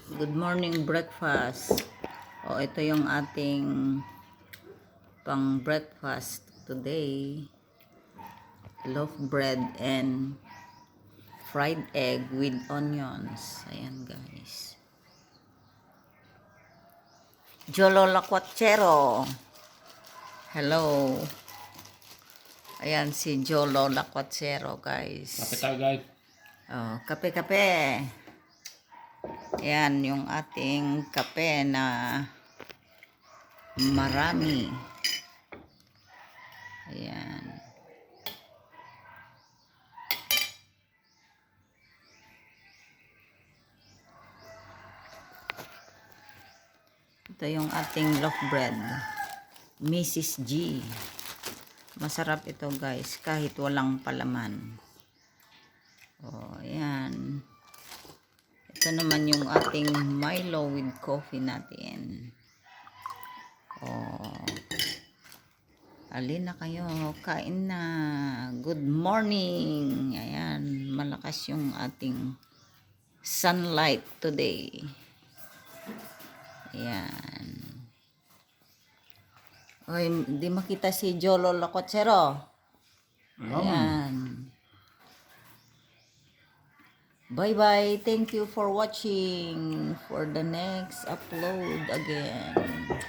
Good morning breakfast. O, ito yung ating pang breakfast today. Loaf bread and fried egg with onions. Ayan guys. Jolo Lacuachero. Hello. Ayan si Jolo Lacuachero guys. Kape tayo guys. Oh, kape-kape. Ayan yung ating kape na marami. Ayan. Ito yung ating loaf bread. Mrs. G. Masarap ito guys kahit walang palaman. Oh, ayan. Ito naman yung ating Milo with coffee natin. Oh. Alin na kayo, kain na. Good morning. Ayan, malakas yung ating sunlight today. Ayan. Oy, hindi makita si Jolo Lacuachero. Ayan. Bye-bye. Thank you for watching for the next upload again.